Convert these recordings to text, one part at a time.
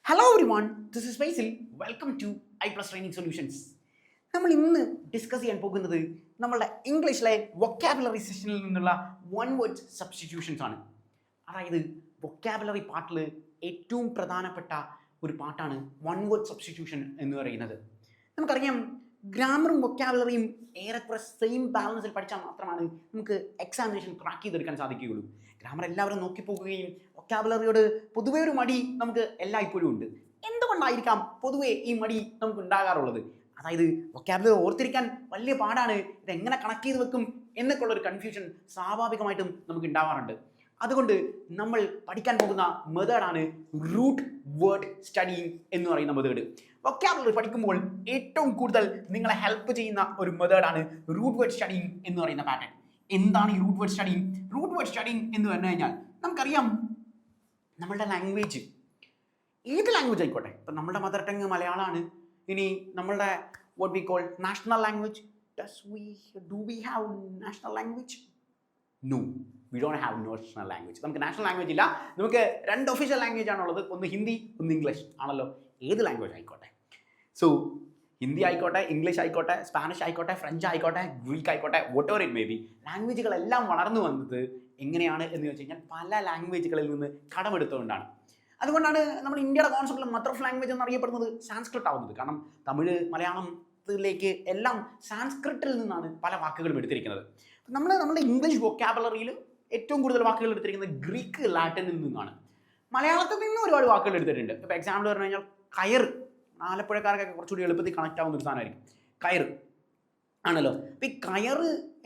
Hello everyone, this is Faisal. Welcome to I plus training solutions. നമ്മൾ ഇന്ന് discuss ചെയ്യാൻ പോകുന്നത് നമ്മളുടെ ഇംഗ്ലീഷിലെ വൊക്കാബുലറി സെഷനിൽ നിന്നുള്ള വൺ വേർഡ് സബ്സ്റ്റിറ്റ്യൂഷൻസ് ആണ്. അതായത് വൊക്കാബുലറി പാർട്ടിൽ ഏറ്റവും പ്രധാനപ്പെട്ട ഒരു പാർട്ടാണ് വൺ വേർഡ് സബ്സ്റ്റിറ്റ്യൂഷൻ എന്ന് പറയുന്നത്. നമുക്കറിയാം, ഗ്രാമറും വൊക്കാബുലറിയും ഏറെക്കുറെ സെയിം ബാലൻസിൽ പഠിച്ചാൽ മാത്രമാണ് നമുക്ക് എക്സാമിനേഷൻ ക്രാക്ക് ചെയ്തെടുക്കാൻ സാധിക്കുകയുള്ളൂ. ഗ്രാമർ എല്ലാവരും നോക്കിപ്പോകുകയും വൊക്കാബുലറിയോട് പൊതുവേ ഒരു മടി നമുക്ക് എല്ലായ്പ്പോഴും ഉണ്ട്. എന്തുകൊണ്ടായിരിക്കാം പൊതുവേ ഈ മടി നമുക്ക് ഉണ്ടാകാറുള്ളത്? അതായത് വൊക്കാബുലറി ഓർത്തിരിക്കാൻ വലിയ പാടാണ്, ഇതെങ്ങനെ കണക്ട് ചെയ്ത് വെക്കും എന്നൊക്കെ ഉള്ളൊരു കൺഫ്യൂഷൻ സ്വാഭാവികമായിട്ടും നമുക്ക് ഉണ്ടാവാറുണ്ട്. അതുകൊണ്ട് നമ്മൾ പഠിക്കാൻ പോകുന്ന മെത്തേഡാണ് റൂട്ട് വേർഡ് സ്റ്റഡിയിങ് എന്ന് പറയുന്ന മെത്തേഡ്. വൊക്കാബുലറി പഠിക്കുമ്പോൾ ഏറ്റവും കൂടുതൽ നിങ്ങളെ ഹെൽപ്പ് ചെയ്യുന്ന ഒരു മെത്തേഡാണ് റൂട്ട് വേർഡ് സ്റ്റഡിയിങ് എന്ന് പറയുന്ന പാറ്റേൺ. എന്താണ് ഈ root word studying? Root word studying എന്ന് പറഞ്ഞു കഴിഞ്ഞാൽ നമുക്കറിയാം, നമ്മളുടെ ലാംഗ്വേജ് ഏത് ലാംഗ്വേജ് ആയിക്കോട്ടെ, ഇപ്പം നമ്മുടെ മദർ ടങ് മലയാളമാണ്, ഇനി നമ്മളുടെ what we call national language. Do we have national language? No, we don't have national language. നമുക്ക് നാഷണൽ ലാംഗ്വേജ് ഇല്ല. നമുക്ക് രണ്ട് ഒഫീഷ്യൽ ലാംഗ്വേജ് ആണുള്ളത്, ഒന്ന് ഹിന്ദി, ഒന്ന് ഇംഗ്ലീഷ് ആണല്ലോ. ഏത് ലാംഗ്വേജ് ആയിക്കോട്ടെ, സോ ഹിന്ദി ആയിക്കോട്ടെ, ഇംഗ്ലീഷ് ആയിക്കോട്ടെ, സ്പാനിഷ് ആയിക്കോട്ടെ, ഫ്രഞ്ച് ആയിക്കോട്ടെ, ഗ്രീക്ക് ആയിക്കോട്ടെ, whatever it may be, ലാംഗ്വേജുകളെല്ലാം വളർന്നു വന്നത് എങ്ങനെയാണ് എന്ന് ചോദിച്ചു കഴിഞ്ഞാൽ പല ലാംഗ്വേജുകളിൽ നിന്ന് കടമെടുത്തുകൊണ്ടാണ്. അതുകൊണ്ടാണ് നമ്മൾ ഇന്ത്യയുടെ കോൺസെപ്റ്റിൽ മദർ ഓഫ് ലാംഗ്വേജ് എന്നറിയപ്പെടുന്നത് സാൻസ്ക്രിറ്റ് ആവുന്നത്. കാരണം തമിഴ്, മലയാളത്തിലേക്ക് എല്ലാം സാൻസ്ക്രിറ്റിൽ നിന്നാണ് പല വാക്കുകളും എടുത്തിരിക്കുന്നത്. നമ്മുടെ ഇംഗ്ലീഷ് വൊക്കാബുലറിയിൽ ഏറ്റവും കൂടുതൽ വാക്കുകൾ എടുത്തിരിക്കുന്നത് ഗ്രീക്ക്, ലാറ്റിനിൽ നിന്നാണ്. മലയാളത്തിൽ നിന്ന് ഒരുപാട് വാക്കുകൾ എടുത്തിട്ടുണ്ട്. ഇപ്പോൾ എക്സാമ്പിൾ പറഞ്ഞു കഴിഞ്ഞാൽ കയർ, ആലപ്പുഴക്കാർക്കൊക്കെ കുറച്ചുകൂടി എളുപ്പത്തിൽ കണക്ട് ആവുന്ന ഒരു സാധനമായിരിക്കും കയർ ആണല്ലോ. അപ്പോൾ ഈ കയർ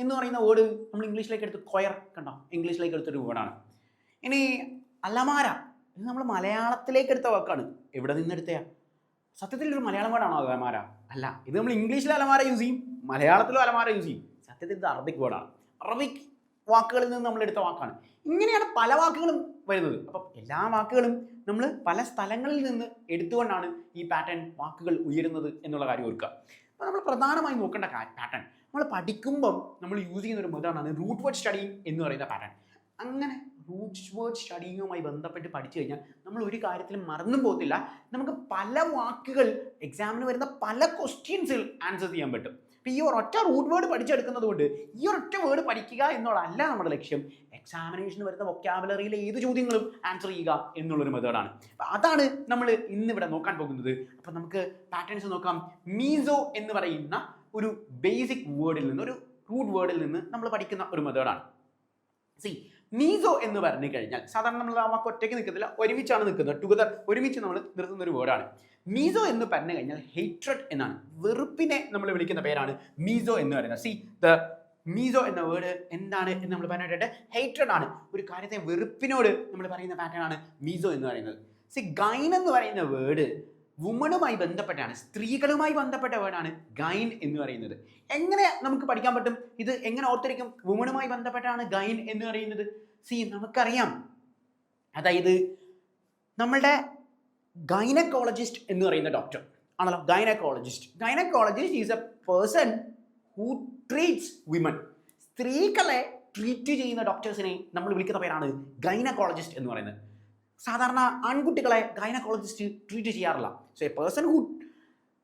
എന്ന് പറയുന്ന വേർഡ് നമ്മൾ ഇംഗ്ലീഷിലേക്ക് എടുത്ത് കൊയർ കണ്ടോ, ഇംഗ്ലീഷിലേക്ക് എടുത്തൊരു വേർഡാണ്. ഇനി അലമാര, ഇത് നമ്മൾ മലയാളത്തിലേക്ക് എടുത്ത വാക്കാണ്. എവിടെ നിന്നെടുത്തയാ? സത്യത്തിൽ ഒരു മലയാളം വേർഡാണോ അലമാര? അല്ല, ഇത് നമ്മൾ ഇംഗ്ലീഷിൽ അലമാര യൂസ് ചെയ്യും, മലയാളത്തിലും അലമാര യൂസ് ചെയ്യും. സത്യത്തിൽ ഇത് അറബിക് വേർഡാണ്. അറബിക് വാക്കുകളിൽ നിന്ന് നമ്മൾ എടുത്ത വാക്കാണ്. ഇങ്ങനെയാണ് പല വാക്കുകളും വരുന്നത്. അപ്പം എല്ലാ വാക്കുകളും നമ്മൾ പല സ്ഥലങ്ങളിൽ നിന്ന് എടുത്തുകൊണ്ടാണ് ഈ പാറ്റേൺ വാക്കുകൾ ഉയരുന്നത് എന്നുള്ള കാര്യം ഓർക്കുക. അപ്പോൾ നമ്മൾ പ്രധാനമായും നോക്കേണ്ട പാറ്റേൺ, നമ്മൾ പഠിക്കുമ്പം നമ്മൾ യൂസ് ചെയ്യുന്ന ഒരു മെത്തേഡാണ് റൂട്ട് വേർഡ് സ്റ്റഡിയിങ് എന്ന് പറയുന്ന പാറ്റേൺ. അങ്ങനെ റൂട്ട് വേർഡ് സ്റ്റഡിങ്ങുമായി ബന്ധപ്പെട്ട് പഠിച്ചു കഴിഞ്ഞാൽ നമ്മൾ ഒരു കാര്യത്തിലും മറന്നും പോകത്തില്ല. നമുക്ക് പല വാക്കുകൾ എക്സാമിന് വരുന്ന പല ക്വസ്റ്റ്യൻസിൽ ആൻസർ ചെയ്യാൻ പറ്റും. അപ്പോൾ ഈ ഒരൊറ്റ റൂട്ട് വേർഡ് പഠിച്ചെടുക്കുന്നത് കൊണ്ട് ഈ ഒരൊറ്റ വേർഡ് പഠിക്കുക എന്നുള്ളതല്ല നമ്മുടെ ലക്ഷ്യം. എക്സാമിനേഷന് വരുന്ന വൊക്കാബുലറിയിലെ ഏത് ചോദ്യങ്ങളും ആൻസർ ചെയ്യുക എന്നുള്ളൊരു മെത്തേഡാണ്. അപ്പോൾ അതാണ് നമ്മൾ ഇന്നിവിടെ നോക്കാൻ പോകുന്നത്. അപ്പോൾ നമുക്ക് പാറ്റേൺസ് നോക്കാം. മീസോ എന്ന് പറയുന്ന ഒരു ബേസിക് വേർഡിൽ നിന്ന്, ഒരു റൂട്ട് വേർഡിൽ നിന്ന് നമ്മൾ പഠിക്കുന്ന ഒരു മെത്തേഡാണ്. മീസോ എന്ന് പറഞ്ഞു കഴിഞ്ഞാൽ സാധാരണ നമ്മൾ ആ വാക്ക് ഒറ്റയ്ക്ക് നിൽക്കത്തില്ല, ഒരുമിച്ചാണ് നിൽക്കുന്നത്. ടുഗദർ, ഒരുമിച്ച് നമ്മൾ നിർത്തുന്ന ഒരു വേർഡാണ്. മീസോ എന്ന് പറഞ്ഞു കഴിഞ്ഞാൽ ഹേറ്റ്രഡ് എന്നാണ്, വെറുപ്പിനെ നമ്മൾ വിളിക്കുന്ന പേരാണ് മീസോ എന്ന് പറയുന്നത്. മീസോ എന്ന വേർഡ് എന്താണ് എന്ന് നമ്മൾ പറഞ്ഞിട്ട് ഹേറ്റ്രഡ് ആണ്. ഒരു കാര്യത്തെ വെറുപ്പിനോട് നമ്മൾ പറയുന്ന പാറ്റേൺ ആണ് മീസോ എന്ന് പറയുന്നത്. ഗൈൻ എന്ന് പറയുന്ന വേർഡ് വുമണുമായി ബന്ധപ്പെട്ടാണ്, സ്ത്രീകളുമായി ബന്ധപ്പെട്ട വേർഡാണ് ഗൈൻ എന്ന് പറയുന്നത്. എങ്ങനെ നമുക്ക് പഠിക്കാൻ പറ്റും? ഇത് എങ്ങനെ ഓർത്തിരിക്കും? വുമണുമായി ബന്ധപ്പെട്ടാണ് ഗൈൻ എന്ന് പറയുന്നത്. നമുക്കറിയാം, അതായത് നമ്മളുടെ ഗൈനക്കോളജിസ്റ്റ് എന്ന് പറയുന്ന ഡോക്ടർ ആണല്ലോ gynaecologist is a person who treats women. സ്ത്രീകളെ ട്രീറ്റ് ചെയ്യുന്ന ഡോക്ടേഴ്സിനെ നമ്മൾ വിളിക്കുന്ന പേരാണ് ഗൈനക്കോളജിസ്റ്റ് എന്ന് പറയുന്നത്. സാധാരണ ആൺകുട്ടികളെ ഗൈനക്കോളജിസ്റ്റ് ട്രീറ്റ് ചെയ്യാറില്ല. So a person who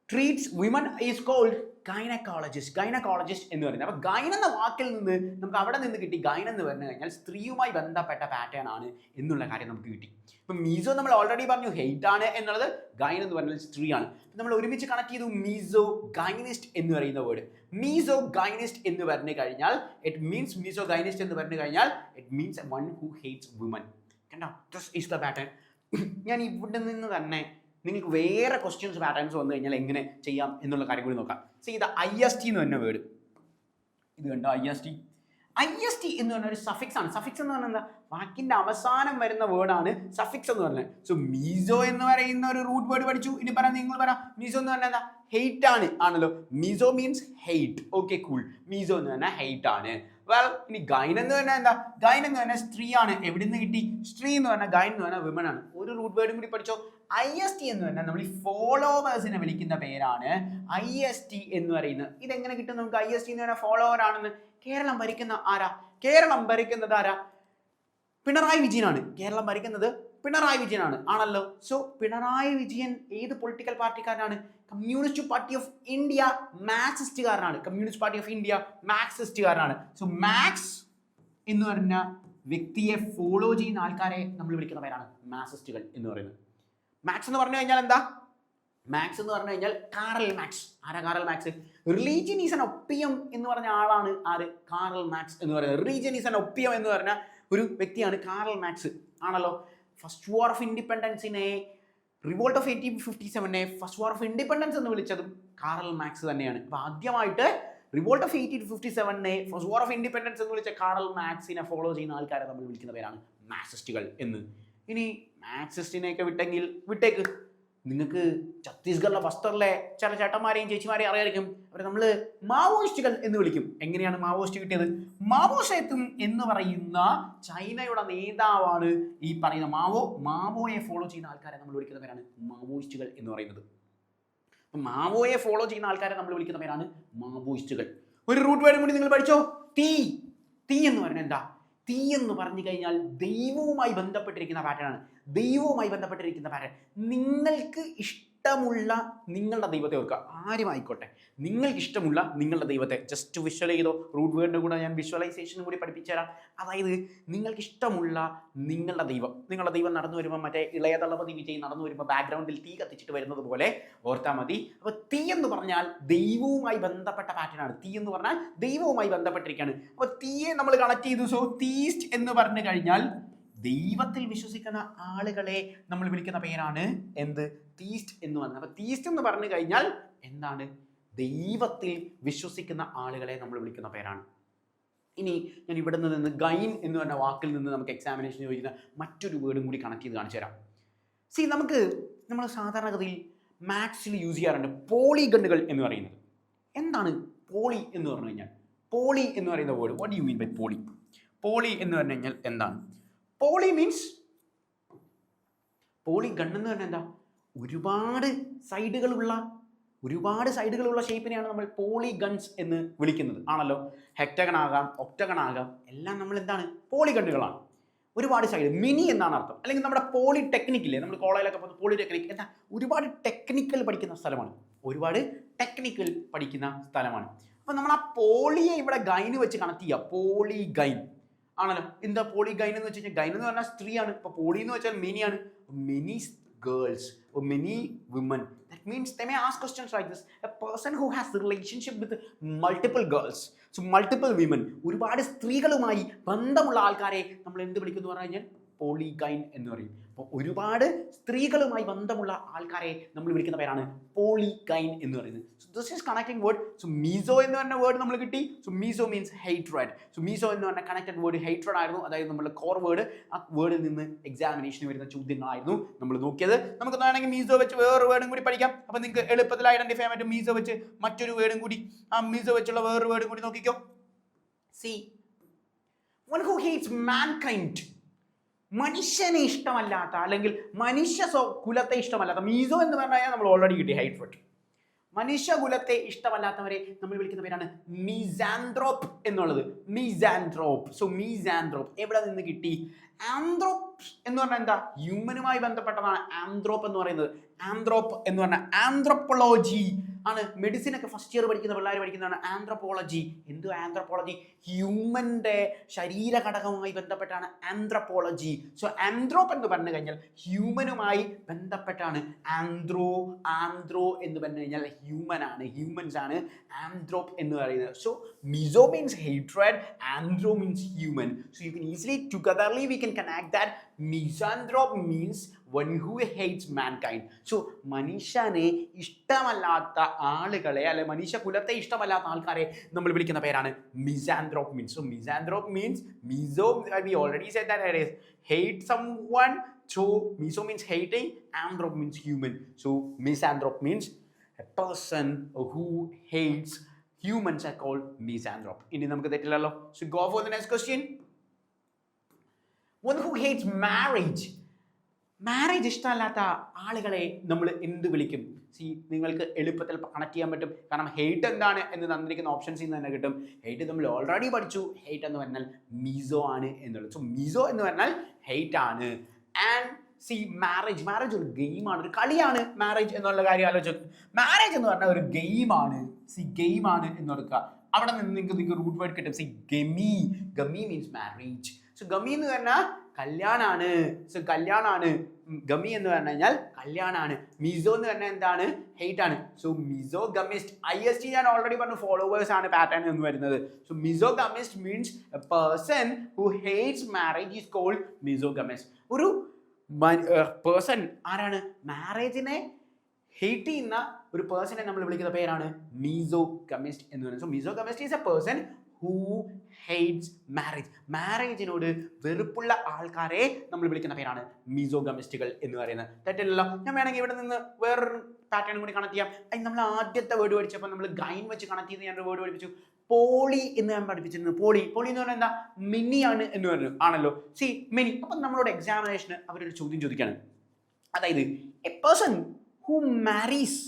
treats women is called gynaecologist എന്ന് പറയുന്നത്. അപ്പോൾ ഗൈൻ എന്ന വാക്കിൽ നിന്ന് നമുക്ക് അവിടെ നിന്ന് കിട്ടി. ഗൈൻ എന്ന് പറഞ്ഞു കഴിഞ്ഞാൽ സ്ത്രീയുമായി ബന്ധപ്പെട്ട പാറ്റേൺ ആണ് എന്നുള്ള കാര്യം നമുക്ക് കിട്ടി. ഇപ്പം മീസോ നമ്മൾ ഓൾറെഡി പറഞ്ഞു ഹെയ്റ്റ് ആണ് എന്നുള്ളത്, ഗൈൻ എന്ന് പറഞ്ഞാൽ സ്ത്രീയാണ്. നമ്മൾ ഒരുമിച്ച് കണക്ട് ചെയ്തു മീസോ ഗൈനിസ്റ്റ് എന്ന് പറയുന്ന വേർഡ്. മീസോ ഗൈനിസ്റ്റ് എന്ന് പറഞ്ഞു കഴിഞ്ഞാൽ it means one who hates woman. കണ്ടോ, ദിസ് ഈസ് ദ പാറ്റേൺ. ഞാൻ ഇവിടെ നിന്ന് തന്നെ നിങ്ങൾക്ക് വേറെ ക്വസ്റ്റ്യൻസ് പാറ്റേൺസ് വന്നു കഴിഞ്ഞാൽ എങ്ങനെ ചെയ്യാം എന്നുള്ള കാര്യം കൂടി നോക്കാം. ഇത് IST എന്ന് പറഞ്ഞ വേർഡ്, ഇത് കണ്ടോ IST എന്ന് പറഞ്ഞ ഒരു സഫിക്സ് ആണ്. സഫിക്സ് എന്ന് പറഞ്ഞാൽ എന്താ? വാക്കിന്റെ അവസാനം വരുന്ന വേർഡാണ് സഫിക്സ് എന്ന് പറഞ്ഞത്. സോ മീസോ എന്ന് പറയുന്ന ഒരു റൂട്ട് വേർഡ് പഠിച്ചു. ഇനി പറയാം, നിങ്ങൾ പറയാം മീസോ എന്ന് പറഞ്ഞാൽ എന്താ? ഹെയ്റ്റ് ആണല്ലോ. Meso means hate. Okay, cool. Meso എന്ന് പറഞ്ഞാൽ ഹെയ്റ്റ് ആണ്. ഇനി ഗൈൻ എന്ന് പറഞ്ഞാൽ എന്താ? ഗൈൻ എന്ന് പറഞ്ഞാൽ സ്ത്രീയാണ്. എവിടെ നിന്ന് കിട്ടി? സ്ത്രീ എന്ന് പറഞ്ഞാൽ ഗൈൻ എന്ന് പറഞ്ഞാൽ വിമൺ ആണ്. ഒരു റൂട്ട് വേർഡും കൂടി പഠിച്ചോ. IST എന്ന് പറഞ്ഞാൽ നമ്മൾ ഈ ഫോളോവേഴ്സിനെ വിളിക്കുന്ന പേരാണ് IST എന്ന് പറയുന്നത്. ഇതെങ്ങനെ കിട്ടും നമുക്ക്? IST എന്ന് പറഞ്ഞാൽ ഫോളോവർ ആണെന്ന്. കേരളം ഭരിക്കുന്നത് ആരാ? പിണറായി വിജയനാണ്. കേരളം ഭരിക്കുന്നത് പിണറായി വിജയനാണ് ആണല്ലോ. സോ പിണറായി വിജയൻ ഏത് പൊളിറ്റിക്കൽ പാർട്ടിക്കാരനാണ്? കമ്മ്യൂണിസ്റ്റ് പാർട്ടി ഓഫ് ഇന്ത്യ മാർക്സിസ്റ്റുകാരനാണ്. കമ്മ്യൂണിസ്റ്റ് പാർട്ടി ഓഫ് ഇന്ത്യ മാർക്സിസ്റ്റുകാരനാണ്. സോ മാക്സ് എന്ന് പറഞ്ഞ വ്യക്തിയെ ഫോളോ ചെയ്യുന്ന ആൾക്കാരെ നമ്മൾ വിളിക്കുന്ന പേരാണ് മാർക്സിസ്റ്റുകൾ എന്ന് പറയുന്നത്. മാക്സ് എന്ന് പറഞ്ഞു കഴിഞ്ഞാൽ എന്താ? മാക്സ് എന്ന് പറഞ്ഞു കഴിഞ്ഞാൽ കാറൽ മാക്സ്. ആരാ Karl max? Religion is an Opium എന്ന് പറഞ്ഞ ആളാണ് ആര്? കാറൽ മാക്സ് എന്ന് പറയുന്നത്. റിലീജിയൻ ഈസ് ആൻ ഒപ്പിയം എന്ന് പറഞ്ഞ ഒരു വ്യക്തിയാണ് കാറൽ മാക്സ് ആണല്ലോ. ഫസ്റ്റ് വാർ ഓഫ് ഇൻഡിപെൻഡൻസിനെ, റിവോൾട്ട് ഓഫ് 1857നെ ഫസ്റ്റ് വാർ ഓഫ് ഇൻഡിപെൻഡൻസ് എന്ന് വിളിച്ചതും കാറൽ മാക്സ് തന്നെയാണ്. അപ്പോൾ ആദ്യമായിട്ട് റിവോൾട്ട് ഓഫ് 1857നെ ഫസ്റ്റ് വാർ ഓഫ് ഇൻഡിപെൻഡൻസ് എന്ന് വിളിച്ച കാറൽ മാക്സിനെ ഫോളോ ചെയ്യുന്ന ആൾക്കാരെ നമ്മൾ വിളിക്കുന്ന പേരാണ് മാർക്സിസ്റ്റുകൾ എന്ന്. ഇനി മാർക്സിസ്റ്റിനെയൊക്കെ വിട്ടേക്ക്. നിങ്ങൾക്ക് ഛത്തീസ്ഗഡിലെ ബസ്തറിലെ ചില ചേട്ടന്മാരെയും ചേച്ചിമാരെയും അറിയായിരിക്കും. അവരെ നമ്മൾ മാവോയിസ്റ്റുകൾ എന്ന് വിളിക്കും. എങ്ങനെയാണ് മാവോയിസ്റ്റ് കിട്ടിയത്? മാവോ സേതുങ് എന്ന് പറയുന്ന ചൈനയുടെ നേതാവാണ് ഈ പറയുന്ന മാവോയെ ഫോളോ ചെയ്യുന്ന ആൾക്കാരെ നമ്മൾ വിളിക്കുന്ന പേരാണ് മാവോയിസ്റ്റുകൾ എന്ന് പറയുന്നത്. മാവോയെ ഫോളോ ചെയ്യുന്ന ആൾക്കാരെ നമ്മൾ വിളിക്കുന്ന പേരാണ് മാവോയിസ്റ്റുകൾ. ഒരു റൂട്ട് വേർഡും കൂടി നിങ്ങൾ പഠിച്ചോ. തീ എന്ന് പറഞ്ഞാൽ എന്താ? തീ എന്ന് പറഞ്ഞു കഴിഞ്ഞാൽ ദൈവവുമായി ബന്ധപ്പെട്ടിരിക്കുന്ന പാറ്റേണാണ്. ദൈവവുമായി ബന്ധപ്പെട്ടിരിക്കുന്ന പാറ്റേൺ. നിങ്ങൾക്ക് ഇഷ്ടമുള്ള നിങ്ങളുടെ ദൈവത്തെ ഓർക്കുക. ആരും ആയിക്കോട്ടെ, നിങ്ങൾക്ക് ഇഷ്ടമുള്ള നിങ്ങളുടെ ദൈവത്തെ ജസ്റ്റ് വിഷ്വൽ ചെയ്തോ. റൂട്ട് വേർഡിൻ്റെ കൂടെ ഞാൻ വിഷ്വലൈസേഷനും കൂടി പഠിപ്പിച്ചു തരാം. അതായത് നിങ്ങൾക്ക് ഇഷ്ടമുള്ള നിങ്ങളുടെ ദൈവം നടന്നു വരുമ്പോൾ, മറ്റേ ഇളയ ദളപതി വിജയ് നടന്നു വരുമ്പോൾ ബാക്ക്ഗ്രൗണ്ടിൽ തീ കത്തിച്ചിട്ട് വരുന്നത് പോലെ ഓർത്താൽ മതി. അപ്പോൾ തീ എന്ന് പറഞ്ഞാൽ ദൈവവുമായി ബന്ധപ്പെട്ട പാറ്റേണാണ്. തീ എന്ന് പറഞ്ഞാൽ ദൈവവുമായി ബന്ധപ്പെട്ടിരിക്കുകയാണ്. അപ്പോൾ തീയെ നമ്മൾ കണക്ട് ചെയ്തു. സോ തീസ്റ്റ് എന്ന് പറഞ്ഞു കഴിഞ്ഞാൽ ദൈവത്തിൽ വിശ്വസിക്കുന്ന ആളുകളെ നമ്മൾ വിളിക്കുന്ന പേരാണ് എന്ത്? തീസ്റ്റ് എന്ന് പറഞ്ഞത്. അപ്പോൾ തീസ്റ്റ് എന്ന് പറഞ്ഞു കഴിഞ്ഞാൽ എന്താണ്? ദൈവത്തിൽ വിശ്വസിക്കുന്ന ആളുകളെ നമ്മൾ വിളിക്കുന്ന പേരാണ്. ഇനി ഞാൻ ഇവിടെ നിന്ന് ഗൈൻ എന്ന് പറഞ്ഞ വാക്കിൽ നിന്ന് നമുക്ക് എക്സാമിനേഷൻ ചോദിക്കുന്ന മറ്റൊരു വേർഡും കൂടി കണക്ട് ചെയ്ത് കാണിച്ചു തരാം. നമ്മൾ സാധാരണഗതിയിൽ മാത്സിൽ യൂസ് ചെയ്യാറുണ്ട് പോളിഗണുകൾ എന്ന് പറയുന്നത്. എന്താണ് പോളി എന്ന് പറഞ്ഞു കഴിഞ്ഞാൽ? പോളി എന്ന് പറയുന്ന word, what do you mean by poly? Poly എന്ന് പറഞ്ഞു കഴിഞ്ഞാൽ എന്താണ്? പോളി മീൻസ്, പോളിഗൺ എന്ന് പറഞ്ഞാൽ എന്താ? ഒരുപാട് സൈഡുകളുള്ള ഷേപ്പിനെയാണ് നമ്മൾ പോളിഗൺസ് എന്ന് വിളിക്കുന്നത് ആണല്ലോ. ഹെക്ടഗൺ ആകാം, ഒക്ടഗൺ ആകാം, എല്ലാം നമ്മൾ എന്താണ്? പോളിഗണുകളാണ്. ഒരുപാട് സൈഡ്, മിനി എന്നാണ് അർത്ഥം. അല്ലെങ്കിൽ നമ്മുടെ പോളിടെക്നിക്കില്ലേ, നമ്മൾ കോളേജിലൊക്കെ പോകുന്ന പോളിടെക്നിക് എന്താ? ഒരുപാട് ടെക്നിക്കൽ പഠിക്കുന്ന സ്ഥലമാണ്. അപ്പോൾ നമ്മൾ ആ പോളിയെ ഇവിടെ ഗൈന് വെച്ച് കണക്ട് ചെയ്യുക. പോളിഗൈൻ ആണല്ലോ. എന്താ പോളിഗൈൻ എന്ന് വെച്ച് കഴിഞ്ഞാൽ? ഗൈൻ എന്ന് പറഞ്ഞാൽ സ്ത്രീയാണ്. ഇപ്പോൾ പോളി എന്ന് വെച്ചാൽ മെനിയാണ്. Many girls or many women. That means they may ask questions like this. A person who has a relationship with multiple girls, so multiple women, ഒരുപാട് സ്ത്രീകളുമായി ബന്ധമുള്ള ആൾക്കാരെ നമ്മൾ എന്ത് വിളിക്കുന്നു പറഞ്ഞു കഴിഞ്ഞാൽ പോളിഗൈൻ എന്ന് പറയും. അപ്പോൾ ഒരുപാട് സ്ത്രീകളുമായി ബന്ധമുള്ള ആൾക്കാരെ നമ്മൾ വിളിക്കുന്ന പേരാണ് പോളിഗൈൻ എന്ന് പറയുന്നത്. So this is connecting word. So meso എന്ന് പറഞ്ഞ വേർഡ് നമ്മൾ കിട്ടി. So miso means hatred. So meso എന്ന് പറഞ്ഞ കണക്റ്റഡ് വേർഡ് ഹേറ്റ്രഡ് ആയിരുന്നു. അതായത് നമ്മുടെ കോർ വേർഡ്. ആ വേർഡിൽ നിന്ന് എക്സാമിനേഷന് വരുന്ന ചോദ്യങ്ങളായിരുന്നു നമ്മൾ നോക്കിയത്. നമുക്ക് വേണമെങ്കിൽ മീസോ വെച്ച് വേറൊരു വേർഡും കൂടി പഠിക്കാം. അപ്പോൾ നിങ്ങൾക്ക് എളുപ്പത്തിൽ ഐഡന്റിഫൈ ചെയ്യാൻ പറ്റും. മീസോ വെച്ച് മറ്റൊരു വേർഡും കൂടി, ആ മീസോ വെച്ചുള്ള വേറൊരു വേർഡും കൂടി നോക്കിക്കോ. C one who hates mankind, മനുഷ്യനെ ഇഷ്ടമല്ലാത്ത അല്ലെങ്കിൽ കുലത്തെ ഇഷ്ടമല്ലാത്ത. മീസോ എന്ന് പറഞ്ഞാൽ നമ്മൾ ഓൾറെഡി കിട്ടി ഹേറ്റ്രഡ്. മനുഷ്യകുലത്തെ ഇഷ്ടമല്ലാത്തവരെ നമ്മൾ വിളിക്കുന്ന പേരാണ് മീസാൻഡ്രോപ്പ് എന്നുള്ളത്. മീസാൻഡ്രോപ്പ്. സോ മീസാൻഡ്രോപ്പ് എവിടെ നിന്ന് കിട്ടി? ആന്ത്രോപ്പ് എന്ന് പറഞ്ഞാൽ എന്താ? ഹ്യൂമനുമായി ബന്ധപ്പെട്ടതാണ് ആന്ത്രോപ്പ് എന്ന് പറയുന്നത്. ആന്ത്രോപ്പ് എന്ന് പറഞ്ഞാൽ ആന്ത്രോപോളജി ആണ്. മെഡിസിൻ ഒക്കെ ഫസ്റ്റ് ഇയർ പഠിക്കുന്ന പിള്ളേർ പഠിക്കുന്നതാണ് ആന്ത്രോപോളജി. എന്തോ ആന്ത്രോപോളജി? ഹ്യൂമന്റെ ശരീരഘടകവുമായി ബന്ധപ്പെട്ടാണ് ആന്ത്രോപോളജി. സോ ആന്ത്രോപ്പ് എന്ന് പറഞ്ഞു കഴിഞ്ഞാൽ ഹ്യൂമനുമായി ബന്ധപ്പെട്ടാണ്. ആന്ത്രോ എന്ന് പറഞ്ഞു കഴിഞ്ഞാൽ ഹ്യൂമൻ ആണ്, ഹ്യൂമൻസ് ആണ് ആന്ത്രോപ്പ് എന്ന് പറയുന്നത്. So miso means hatred, anthro means human. So you can easily togetherly we can connect that. Misanthrope means one who hates mankind. So മനുഷ്യനെ ഇഷ്ടമല്ലാത്ത ആളുകളെ, അല്ലെ മനുഷ്യകുലത്തെ ഇഷ്ടമല്ലാത്ത ആൾക്കാരെ നമ്മൾ വിളിക്കുന്ന പേരാണ് misanthrope means. So misanthrope means miso, we already said that it is hate someone. So miso means hating, androp means human. So misanthrope means a person who hates humans are called misanthrope. ഇനി നമുക്ക് തെറ്റില്ലല്ലോ. So go for the next question. One who hates marriage ഇഷ്ടമല്ലാത്ത ആളുകളെ നമ്മൾ എന്ത് വിളിക്കും? നിങ്ങൾക്ക് എളുപ്പത്തിൽ connect ചെയ്യാൻ പറ്റും. കാരണം ഹെയ്റ്റ് എന്താണ് എന്ന് തന്നിരിക്കുന്ന ഓപ്ഷൻസിൽ നിന്ന് തന്നെ കിട്ടും. ഹെയ്റ്റ് നമ്മൾ ഓൾറെഡി പഠിച്ചു. ഹെയ്റ്റ് എന്ന് പറഞ്ഞാൽ മീസോ ആണ് എന്നുള്ളത്. സോ മീസോ എന്ന് പറഞ്ഞാൽ ഹെയ്റ്റ് ആണ്. ആൻഡ് സി മാരേജ് ഒരു ഗെയിമാണ്, ഒരു കളിയാണ് മാരേജ് എന്നുള്ള കാര്യം ആലോചിച്ചു. മാരേജ് എന്ന് പറഞ്ഞാൽ ഒരു ഗെയിമാണ്, ഗെയിമാണ് എന്ന് ഓർക്കുക. അവിടെ നിന്ന് നിങ്ങൾക്ക് റൂട്ട് വേർഡ് കിട്ടും. Gummy means marriage. So gummy എന്ന് പറഞ്ഞാൽ കല്യാണാണ്. സോ കല്യാണാണ്. ഗമി എന്ന് പറഞ്ഞു കഴിഞ്ഞാൽ കല്യാണാണ്. മിസോ എന്ന് പറഞ്ഞാൽ എന്താണ്? ഹെയ്റ്റ് ആണ്. സോ മിസോ ഗമിസ്റ്റ്, IST ഞാൻ ഓൾറെഡി പറഞ്ഞു ഫോളോവേഴ്സ് ആണ് പാറ്റേൺ എന്ന് വരുന്നത്. So misogamist means a person who hates marriage is called misogamist. ഒരു പേഴ്സൺ ആരാണ്? മാരേജിനെ ഹേറ്റ് ചെയ്യുന്ന ഒരു പേഴ്സണെ നമ്മൾ വിളിക്കുന്ന പേരാണ് മീസോ ഗമിസ്റ്റ് എന്ന് പറയുന്നത്. So misogamist is a person who hates marriage. മാരേജിനോട് വെറുപ്പുള്ള ആൾക്കാരെ നമ്മൾ വിളിക്കുന്ന പേരാണ് മീസോഗമിസ്റ്റുകൾ എന്ന് പറയുന്നത്. തെറ്റില്ലല്ലോ. ഞാൻ വേണമെങ്കിൽ ഇവിടെ നിന്ന് വേറൊരു പാറ്റേൺ കൂടി കണക്ട് ചെയ്യാം. അതിന് നമ്മൾ ആദ്യത്തെ വേർഡ് പഠിച്ചപ്പോൾ നമ്മൾ ഗൈൻ വെച്ച് കണക്ട് ചെയ്ത് ഞാനൊരു വേർഡ് പഠിപ്പിച്ചു. പോളി എന്ന് ഞാൻ പഠിപ്പിച്ചിരുന്നു. പോളി എന്ന് പറഞ്ഞാൽ എന്താ? മിനി ആണ് എന്ന് പറഞ്ഞു ആണല്ലോ. മിനി. അപ്പം നമ്മളോട് എക്സാമിനേഷന് അവരൊരു ചോദ്യം ചോദിക്കാണ്. അതായത് എ പേഴ്സൺ ഹൂ മാരീസ്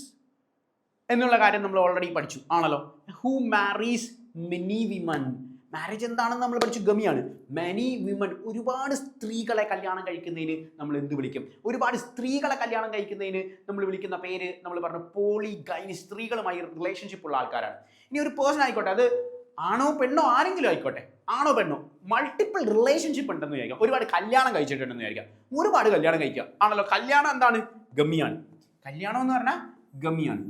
എന്നുള്ള കാര്യം നമ്മൾ ഓൾറെഡി പഠിച്ചു ആണല്ലോ. Who Maris many women. Marriage എന്താണെന്ന് നമ്മൾ പഠിച്ചു, ഗമിയാണ്. മെനി വിമൻ, ഒരുപാട് സ്ത്രീകളെ കല്യാണം കഴിക്കുന്നതിന് നമ്മൾ എന്ത് വിളിക്കും? ഒരുപാട് സ്ത്രീകളെ കല്യാണം കഴിക്കുന്നതിന് നമ്മൾ വിളിക്കുന്ന പേര് നമ്മൾ പറഞ്ഞു പോളിഗൈനി. സ്ത്രീകളുമായി റിലേഷൻഷിപ്പ് ഉള്ള ആൾക്കാരാണ്. ഇനി ഒരു പേഴ്സൺ ആയിക്കോട്ടെ, അത് ആണോ പെണ്ണോ ആരെങ്കിലും ആയിക്കോട്ടെ, ആണോ പെണ്ണോ, മൾട്ടിപ്പിൾ റിലേഷൻഷിപ്പ് ഉണ്ടെന്ന് വിചാരിക്കാം, ഒരുപാട് കല്യാണം കഴിച്ചിട്ടുണ്ടെന്ന് വിചാരിക്കാം, ഒരുപാട് കല്യാണം കഴിക്കുക ആണല്ലോ. കല്യാണം എന്താണ്? ഗമിയാണ്. കല്യാണം എന്ന് പറഞ്ഞാൽ ഗമിയാണ്.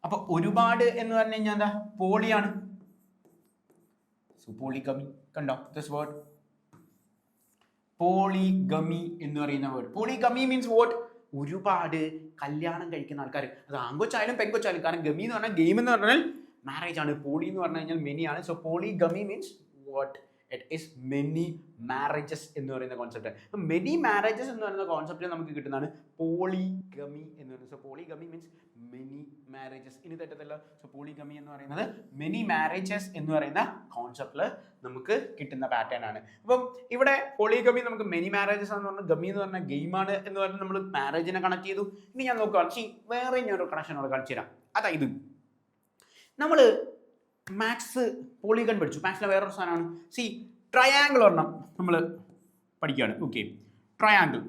അപ്പൊ ഒരുപാട് എന്ന് പറഞ്ഞു കഴിഞ്ഞാൽ എന്താ? പോളിയാണ്. പോളിഗമി. കണ്ടോ ദിസ് വേർഡ്? പോളിഗമി എന്ന് പറയുന്ന വേർഡ്. Polygamy means what? ഒരുപാട് കല്യാണം കഴിക്കുന്ന ആൾക്കാർ. അത് ആൺകൊച്ചായാലും പെൺകൊച്ചായാലും. കാരണം ഗമി എന്ന് പറഞ്ഞാൽ ഗെയിം എന്ന് പറഞ്ഞാൽ മാരേജ് ആണ്. പോളി എന്ന് പറഞ്ഞു കഴിഞ്ഞാൽ മെനി ആണ്. So polygamy means what? It is many marriages എന്ന് പറയുന്ന കോൺസെപ്റ്റ്. അപ്പം മെനി മാരേജസ് എന്ന് പറയുന്ന കോൺസെപ്റ്റ് നമുക്ക് കിട്ടുന്നതാണ് പോളിഗമി എന്ന് പറയുന്നത്. So polygamy means many marriages. ഇനി തെറ്റത്തില്ല. സോ പോളിഗമി എന്ന് പറയുന്നത് മെനി മാരേജസ് എന്ന് പറയുന്ന കോൺസെപ്റ്റിൽ നമുക്ക് കിട്ടുന്ന പാറ്റേൺ ആണ്. അപ്പം ഇവിടെ പോളിഗമി നമുക്ക് മെനി മാരേജസ് എന്ന് പറഞ്ഞാൽ, ഗമി എന്ന് പറഞ്ഞാൽ ഗെയിമാണ് എന്ന് പറഞ്ഞാൽ നമ്മൾ മാരേജിനെ കണക്ട് ചെയ്തു. ഇനി ഞാൻ നോക്കുകയാണ്, വേറെ ഞാനൊരു കണക്ഷനോട് കാണിച്ചു തരാം. അതായത് നമ്മൾ മാത്സ് പോളിഗൺ പഠിച്ചു. മാത്സിലെ വേറൊരു സാധനമാണ് ട്രയാങ്കിൾ ഒരെണ്ണം നമ്മൾ പഠിക്കുകയാണ്. Okay, triangle,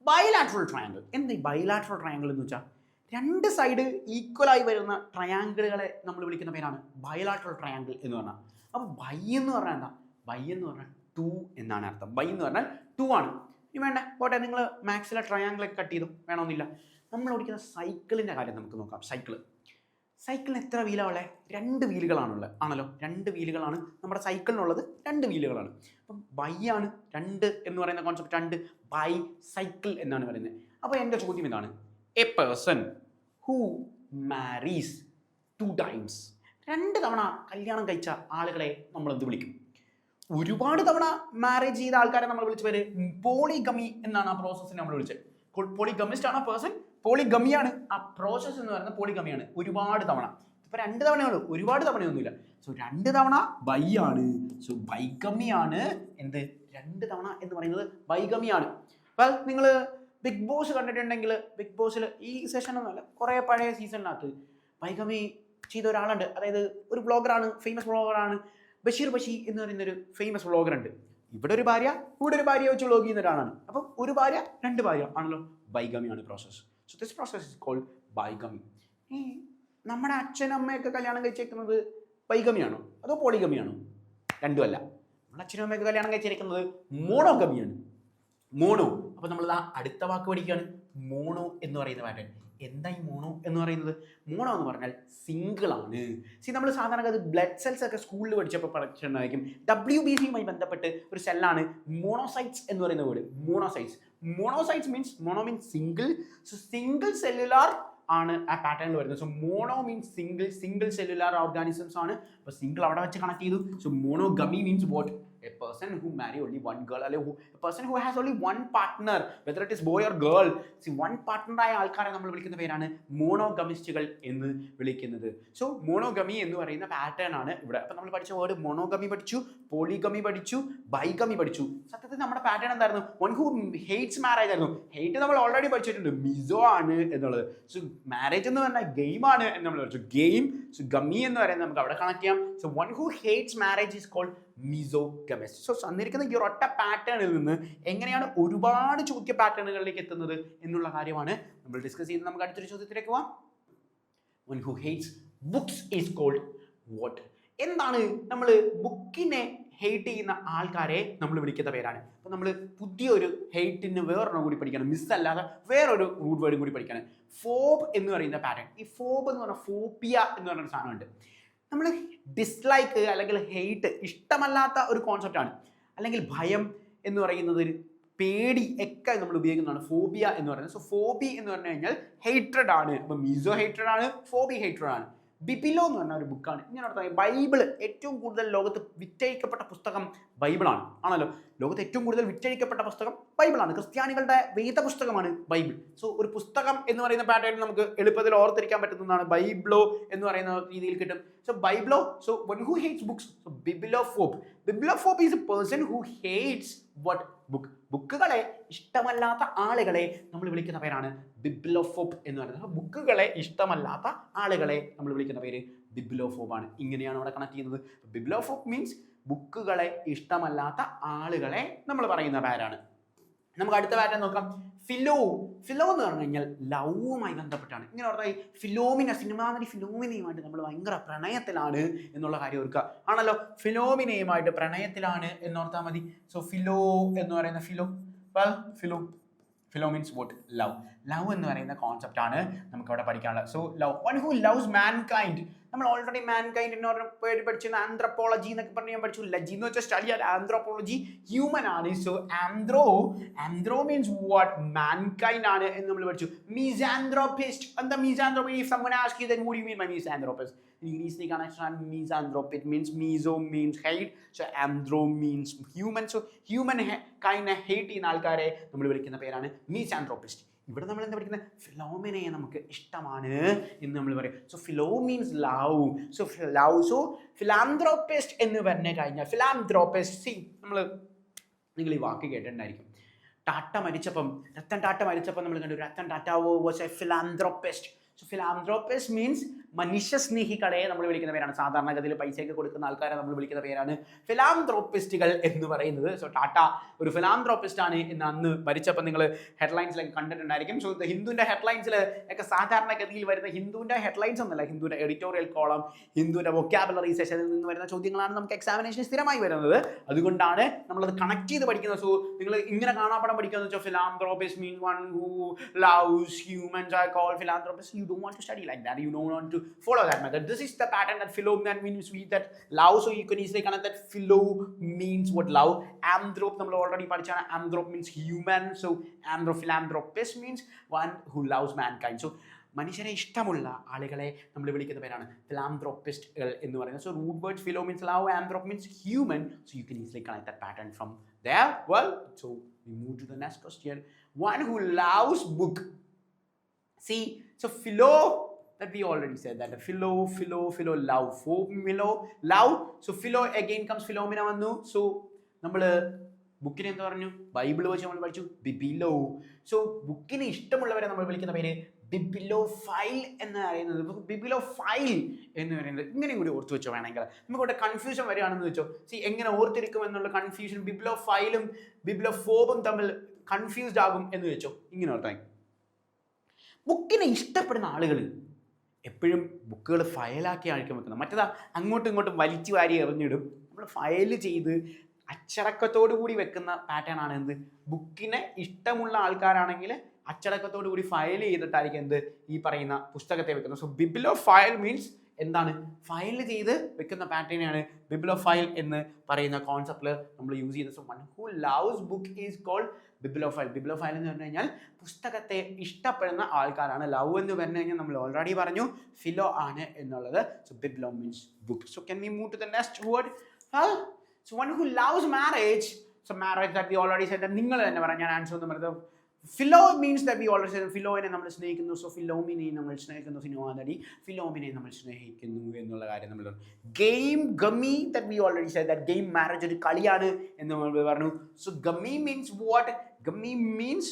bilateral triangle. എന്താ ഈ ബൈലാറ്ററൽ ട്രയാങ്കിൾ എന്ന് വെച്ചാൽ? രണ്ട് സൈഡ് ഈക്വലായി വരുന്ന ട്രയാങ്കിളുകളെ നമ്മൾ വിളിക്കുന്ന പേരാണ് ബൈലാറ്ററൽ ട്രയാങ്കിൾ എന്ന് പറഞ്ഞാൽ. അപ്പോൾ ബൈ എന്ന് പറഞ്ഞാൽ എന്താ? ബൈ എന്ന് പറഞ്ഞാൽ ടു എന്നാണ് അർത്ഥം. ബൈ എന്ന് പറഞ്ഞാൽ ടു ആണ്. ഇനി വേണ്ട പോട്ടെ, നിങ്ങൾ മാത്സിലെ ട്രയാങ്കിളൊക്കെ കട്ട് ചെയ്തു, വേണമെന്നില്ല. നമ്മൾ ഓടിക്കുന്ന സൈക്കിളിൻ്റെ കാര്യം നമുക്ക് നോക്കാം. സൈക്കിളിന് എത്ര വീലാണുള്ളത്? 2 വീലുകളാണുള്ളത് ആണല്ലോ. 2 വീലുകളാണ് നമ്മുടെ സൈക്കിളിനുള്ളത്. 2 വീലുകളാണ്. അപ്പം ബൈ ആണ് 2 എന്ന് പറയുന്ന കോൺസെപ്റ്റ്. 2 ബൈ സൈക്കിൾ എന്നാണ് പറയുന്നത്. അപ്പോൾ എൻ്റെ ചോദ്യം ഇതാണ്, A person who Maris 2 times, 2 തവണ കല്യാണം കഴിച്ച ആളുകളെ നമ്മൾ എന്ത് വിളിക്കും? ഒരുപാട് തവണ മാരേജ് ചെയ്ത ആൾക്കാരെ നമ്മൾ വിളിച്ച പേര് പോളിഗമി എന്നാണ്. ആ പ്രോസസ്സിനെ നമ്മൾ വിളിച്ചത്. പോളിഗമിസ്റ്റ് ആണ് ആ പേഴ്സൺ, പോളിഗമിയാണ് ആ പ്രോസസ് എന്ന് പറയുന്നത്. പോളിഗമിയാണ് ഒരുപാട് തവണ. ഇപ്പൊ 2 തവണയുള്ളൂ, ഒരുപാട് തവണയൊന്നുമില്ല. സോ 2 തവണ ബൈ ആണ്. സോ ബൈഗമിയാണ് എന്ത്? 2 തവണ എന്ന് പറയുന്നത് ബൈഗമിയാണ്. അപ്പോൾ നിങ്ങൾ ബിഗ് ബോസ് കണ്ടിട്ടുണ്ടെങ്കിൽ, ബിഗ് ബോസിൽ ഈ സെഷനൊന്നുമല്ല, കുറേ പഴയ സീസണിനകത്ത് ബൈഗമി ചെയ്ത ഒരാളുണ്ട്. അതായത് ഒരു ബ്ലോഗറാണ്, ഫേമസ് ബ്ലോഗറാണ്, ബഷീർ ബഷി എന്ന് പറയുന്നൊരു ഫേമസ് ബ്ലോഗർ ഉണ്ട്. ഇവിടെ ഒരു ഭാര്യ, ഇവിടെ ഒരു ഭാര്യ വെച്ച് വ്ലോഗ് ചെയ്യുന്ന ഒരാളാണ്. അപ്പം ഒരു ഭാര്യ 2 ഭാര്യ ആണല്ലോ. ബൈഗമിയാണ് process. So this process is called bigamy. ഈ നമ്മുടെ അച്ഛനും അമ്മയൊക്കെ കല്യാണം കഴിച്ചേക്കുന്നത് ബൈഗമിയാണോ അതോ പോളിഗമിയാണോ? രണ്ടുമല്ല. നമ്മുടെ അച്ഛനും അമ്മയൊക്കെ കല്യാണം കഴിച്ചിരിക്കുന്നത് മോണോഗമിയാണ്. മോണോ. അപ്പോൾ നമ്മൾ അടുത്ത വാക്ക് പഠിക്കുകയാണ്, മോണോ എന്ന് പറയുന്ന പാറ്റേൺ. എന്താ ഈ മോണോ എന്ന് പറയുന്നത്? മോണോ എന്ന് പറഞ്ഞാൽ സിംഗിൾ ആണ്. നമ്മൾ സാധാരണ അത് ബ്ലഡ് സെൽസ് ഒക്കെ സ്കൂളിൽ പഠിച്ചപ്പോൾ പഠിച്ചിട്ടുണ്ടായിരിക്കും. WBCയുമായി ബന്ധപ്പെട്ട് ഒരു സെല്ലാണ് മോണോസൈറ്റ്സ് എന്ന് പറയുന്ന word. Monocytes means, mono means single. So single cellular ആണ് ആ പാറ്റേണിൽ വരുന്നത്. So mono means single cellular organisms ആണ്. അപ്പോൾ സിംഗിൾ അവിടെ വെച്ച് കണക്ട് ചെയ്തു. So monogamy means what? A person who marry only one girl, a person who has only one partner, whether it is boy or girl. one partner ആയ ആൾക്കാരെ നമ്മൾ വിളിക്കുന്ന പേരാണ് മോണോഗമിസ്റ്റുകൾ എന്ന് വിളിക്കുന്നത്. സോ മോണോഗമി എന്ന് പറയുന്ന പാറ്റേൺ ആണ് ഇവിടെ. അപ്പം നമ്മൾ പഠിച്ച വേർഡ് മോണോഗമി പഠിച്ചു, പോളിഗമി പഠിച്ചു, ബൈഗമി പഠിച്ചു. സത്യത്തിൽ നമ്മുടെ പാറ്റേൺ എന്തായിരുന്നു? വൺ ഹു ഹേറ്റ്സ് മാരേജ് ആയിരുന്നു. ഹേറ്റ് നമ്മൾ ഓൾറെഡി പഠിച്ചിട്ടുണ്ട്, മിസോ ആണ് എന്നുള്ളത്. സോ മാരേജ് എന്ന് പറഞ്ഞാൽ ഗെയിം ആണ് എന്ന് നമ്മൾ പഠിച്ചു. ഗെയിം. സോ ഗമി എന്ന് പറയുന്നത് നമുക്ക് അവിടെ കണക്ട് ചെയ്യാം. So one who hates marriage is called misogamous. So തന്നിരിക്കുന്ന ഈ ഒരൊറ്റ പാറ്റേണിൽ നിന്ന് എങ്ങനെയാണ് ഒരുപാട് ചോദ്യ പാറ്റേണുകളിലേക്ക് എത്തുന്നത് എന്നുള്ള കാര്യമാണ് നമ്മൾ ഡിസ്കസ് ചെയ്യുന്നത്. നമുക്ക് അടുത്തൊരു ചോദ്യത്തിലേക്ക് പോവാം. One who hates books is called what? എന്താണ് നമ്മൾ ബുക്കിനെ ഹെയ്റ്റ് ചെയ്യുന്ന ആൾക്കാരെ നമ്മൾ വിളിക്കുന്ന പേരാണ്. അപ്പോൾ നമ്മൾ പുതിയൊരു ഹെയ്റ്റിന് വേറൊരെണ്ണം കൂടി പഠിക്കണം, മിസ് അല്ലാതെ വേറൊരു റൂട്ട് വേർഡും കൂടി പഠിക്കണം. ഫോബ് എന്ന് പറയുന്ന പാറ്റേൺ. ഈ ഫോബ് എന്ന് പറഞ്ഞാൽ ഫോബിയ എന്ന് പറയുന്ന സാധനമുണ്ട്. നമ്മൾ ഡിസ്ലൈക്ക് അല്ലെങ്കിൽ ഹെയ്റ്റ് ഇഷ്ടമല്ലാത്ത ഒരു കോൺസെപ്റ്റാണ്. അല്ലെങ്കിൽ ഭയം എന്ന് പറയുന്നത്, ഒരു പേടി ഒക്കെ നമ്മൾ ഉപയോഗിക്കുന്നതാണ് ഫോബിയ എന്ന് പറയുന്നത്. സോ ഫോബി എന്ന് പറഞ്ഞു കഴിഞ്ഞാൽ ഹെയ്ട്രഡ് ആണ്. അപ്പോൾ മീസോ ഹെയ്ട്രഡ് ആണ്, ഫോബി ഹെയ്ട്രഡ് ആണ്. ബിബിലോ എന്ന് പറഞ്ഞ ഒരു ബുക്കാണ്. ഇങ്ങനെ അർത്ഥം ബൈബിള് ഏറ്റവും കൂടുതൽ ലോകത്ത് വിറ്റഴിക്കപ്പെട്ട പുസ്തകം ബൈബിളാണ് ആണല്ലോ. ലോകത്ത് ഏറ്റവും കൂടുതൽ വിറ്റഴിക്കപ്പെട്ട പുസ്തകം ബൈബിളാണ്. ക്രിസ്ത്യാനികളുടെ വേദപുസ്തകമാണ് ബൈബിൾ. സോ ഒരു പുസ്തകം എന്ന് പറയുന്ന പാറ്റേൺ നമുക്ക് എളുപ്പത്തിൽ ഓർത്തിരിക്കാൻ പറ്റുന്നതാണ്. ബൈബിളോ എന്ന് പറയുന്ന രീതിയിൽ കിട്ടും. So biblio. So one who hates books. So bibliophobe. Bibliophobe is a person who hates what? Book. ബുക്കുകളെ ഇഷ്ടമല്ലാത്ത ആളുകളെ നമ്മൾ വിളിക്കുന്ന പേരാണ് ബിബിലോഫോബ് എന്ന് പറയുന്നത്. ബുക്കുകളെ ഇഷ്ടമല്ലാത്ത ആളുകളെ നമ്മൾ വിളിക്കുന്ന പേര് ബിബിലോഫോബാണ്. ഇങ്ങനെയാണ് അവിടെ കണക്ട് ചെയ്യുന്നത്. ബിബിലോഫോബ് മീൻസ് ബുക്കുകളെ ഇഷ്ടമല്ലാത്ത ആളുകളെ നമ്മൾ പറയുന്ന പേരാണ്. നമുക്ക് അടുത്ത പാറ്റേൺ നോക്കാം. ഫിലോ. ഫിലോ എന്ന് പറഞ്ഞു കഴിഞ്ഞാൽ ലവുമായി ബന്ധപ്പെട്ടാണ്. ഇങ്ങനെ പറഞ്ഞാൽ ഫിലോമിന, സിനിമാ നടി ഫിലോമിനയുമായിട്ട് നമ്മൾ ഭയങ്കര പ്രണയത്തിലാണ് എന്നുള്ള കാര്യം ഓർക്കുക ആണല്ലോ. ഫിലോമിനയുമായിട്ട് പ്രണയത്തിലാണ് എന്നോർത്താൽ മതി. സോ ഫിലോ എന്ന് പറയുന്ന Philo means what? Love. Love എന്ന് പറയുന്ന കോൺസെപ്റ്റ് ആണ് നമുക്ക് അവിടെ പഠിക്കാനുള്ളത്. So love. One who loves mankind. നമ്മൾ ഓൾറെഡി മാൻകൈൻഡ് എന്ന് പറഞ്ഞ പേര് പഠിച്ചു. ആന്ത്രപ്പോളജി എന്നൊക്കെ പറഞ്ഞ് ഞാൻ പഠിച്ചു. ലജി എന്ന് വെച്ചാൽ സ്റ്റഡി ആണ്. ആന്ത്രോപോളജി ഹ്യൂമൻ ആണ്. So anthro means what? Mankind ആണ് എന്ന് നമ്മൾ പഠിച്ചു. മിസാന്ത്രോപിസ്റ്റ്. എന്താ മിസാന്ത്രോപി? If someone asks you, then what do you mean by misanthropist? In English they can understand misanthrope. It means miso means hate. So anthro means human. So human kind hate ചെയ്യുന്ന ആൾക്കാരെ നമ്മൾ വിളിക്കുന്ന പേരാണ് മിസാന്ത്രോപിസ്റ്റ്. ഇവിടെ നമ്മൾ എന്താ പഠിക്കുന്നത്? ഫിലോമിനയെ നമുക്ക് ഇഷ്ടമാണ് എന്ന് നമ്മൾ പറയും. So philo means love. So love. So philanthropist എന്ന് പറഞ്ഞു കഴിഞ്ഞാൽ ഫിലാന്ത്രോപിസ്റ്റ്, നിങ്ങൾ ഈ വാക്ക് കേട്ടിട്ടുണ്ടായിരിക്കും. ടാറ്റ മരിച്ചപ്പം, രത്തൻ ടാറ്റ മരിച്ചപ്പം നമ്മൾ കണ്ടു Ratan Tata was a philanthropist. So philanthropist means മനുഷ്യസ്നേഹികളെ നമ്മൾ വിളിക്കുന്ന പേരാണ്. സാധാരണഗതിയിൽ പൈസയൊക്കെ കൊടുക്കുന്ന ആൾക്കാരെ നമ്മൾ വിളിക്കുന്ന പേരാണ് ഫിലാന്ത്രോപിസ്റ്റുകൾ എന്ന് പറയുന്നത്. സോ ടാറ്റ ഒരു ഫിലാന്ത്രോപിസ്റ്റ് ആണ് എന്ന് അന്ന് മരിച്ചപ്പോൾ നിങ്ങൾ ഹെഡ്ലൈൻസിലൊക്കെ കണ്ടിട്ടുണ്ടായിരിക്കും. സോ ഹിന്ദുവിൻ്റെ ഹെഡ്ലൈൻസിൽ ഒക്കെ സാധാരണഗതിയിൽ വരുന്ന, ഹിന്ദുവിൻ്റെ ഹെഡ്ലൈൻസ് ഒന്നല്ല, ഹിന്ദുവിൻ്റെ എഡിറ്റോറിയൽ കോളം, ഹിന്ദുവിൻ്റെ വൊക്കാബുലറി സെഷനിൽ നിന്ന് വരുന്ന ചോദ്യങ്ങളാണ് നമുക്ക് എക്സാമിനേഷൻ സ്ഥിരമായി വരുന്നത്. അതുകൊണ്ടാണ് നമ്മളത് കണക്ട് ചെയ്ത് പഠിക്കുന്നത്. സോ നിങ്ങൾ ഇങ്ങനെ കാണാപ്പാടം പഠിക്കുകയെന്ന് വെച്ചാൽ philanthropist means one who loves humans are called philanthropist. You don't want to study like that. You don't want to follow that method. This is the pattern that philo means that love. So you can easily connect that philo means what? Love. Anthrop നമ്മൾ already പഠിച്ചാണ്. Anthrop means human. So philanthropist means one who loves mankind. So മനുഷ്യരെ ഇഷ്ടമുള്ള ആളുകളെ നമ്മൾ വിളിക്കുന്ന പേരാണ് ഫിലാന്ത്രോപിസ്റ്റുകൾ എന്ന് പറയുന്നത്. So root word philo means love, anthrope means human. So you can easily connect that pattern from there. Well, so we move to the next question. One who loves book. See, so philo, that we already said that. Philo, love. Philo, love. So philo again comes philomena vannu. So നമ്മൾ ബുക്കിനെ എന്താ പറഞ്ഞു? Bible വെച്ച് നമ്മൾ പഠിച്ചു ബിബിലോ. So ബുക്കിനെ ഇഷ്ടമുള്ളവരെ നമ്മൾ വിളിക്കുന്ന പേര് ബിബിലോഫൈൽ എന്ന് പറയുന്നത്. ബിബിലോഫൈൽ എന്ന് പറയുന്നത് ഇങ്ങനെയും കൂടി ഓർത്ത് വെച്ചോ. വേണമെങ്കിൽ നമുക്കിവിടെ കൺഫ്യൂഷൻ വരികയാണെന്ന് വെച്ചോ. എങ്ങനെ ഓർത്തിരിക്കും എന്നുള്ള കൺഫ്യൂഷൻ, ബിബിലോഫൈലും ബിബിലോഫോബും തമ്മിൽ കൺഫ്യൂസ്ഡ് ആകും എന്ന് വെച്ചോ. ഇങ്ങനെ ഓർത്താൽ ബുക്കിനെ ഇഷ്ടപ്പെടുന്ന ആളുകൾ എപ്പോഴും ബുക്കുകൾ ഫയലാക്കി ആയിരിക്കും വെക്കുന്നത്. മറ്റേതാ അങ്ങോട്ടും ഇങ്ങോട്ടും വലിച്ചു വാരി എറിഞ്ഞിടും. നമ്മൾ ഫയൽ ചെയ്ത് അച്ചടക്കത്തോടു കൂടി വെക്കുന്ന പാറ്റേൺ ആണ് എന്ത്? ബുക്കിനെ ഇഷ്ടമുള്ള ആൾക്കാരാണെങ്കിൽ അച്ചടക്കത്തോടു കൂടി ഫയൽ ചെയ്തിട്ടായിരിക്കും എന്ത്? ഈ പറയുന്ന പുസ്തകത്തെ വെക്കുന്നത്. സോ ബിബിലോഫൈൽ മീൻസ് എന്താണ്? ഫയൽ ചെയ്ത് വെക്കുന്ന പാറ്റേണാണ് ബിബിലോഫൈൽ എന്ന് പറയുന്ന കോൺസെപ്റ്റിൽ നമ്മൾ യൂസ് ചെയ്യുന്നത്. So one who loves book is called bibliophile. Bibliophile എന്ന് പറഞ്ഞു കഴിഞ്ഞാൽ പുസ്തകത്തെ ഇഷ്ടപ്പെടുന്ന ആൾക്കാരാണ്. ലവ് എന്ന് പറഞ്ഞു കഴിഞ്ഞാൽ നമ്മൾ ഓൾറെഡി പറഞ്ഞു ഫിലോ ആണ് എന്നുള്ളത്. So biblio means book. So can we move to the next word? So one who loves marriage. So marriage that we already said that നിങ്ങൾ തന്നെ പറയാം, ഞാൻ ആൻസർ ഒന്നും പറയുന്നത്. Philo means that we already said ഫിലോനെ നമ്മൾ സ്നേഹിക്കുന്നു. So ഫിലോമിനെ നമ്മൾ സ്നേഹിക്കുന്നു. സിനിമ നടി ഫിലോമിനെ നമ്മൾ സ്നേഹിക്കുന്നു എന്നുള്ള കാര്യം നമ്മൾ. Game, gummy, that we already said that game marriage ഒരു കളിയാണ് എന്ന് നമ്മൾ പറഞ്ഞു. So gummy means what? Gummi means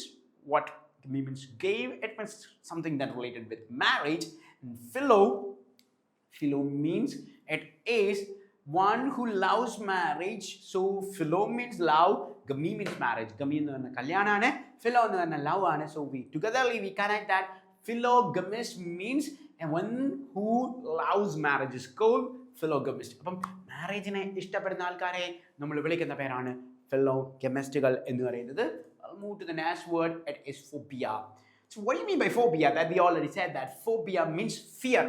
what? Gummi means game. It means something that related with marriage. And philo means it is one who loves marriage. So philo means love, gami means marriage. Gami എന്ന് പറഞ്ഞാൽ കല്യാണമാണ്, philo എന്ന് പറഞ്ഞാൽ love ആണ്. So we togetherly we connect that philogamist means one who loves marriage is called philogamist. അപ്പം മാരേജിനെ ഇഷ്ടപ്പെടുന്ന ആൾക്കാരെ നമ്മൾ വിളിക്കുന്ന പേരാണ് philogamistകൾ എന്ന് പറയുന്നത്. I'll move to the next word. It is phobia. So what do you mean by phobia? That we already said that phobia means fear.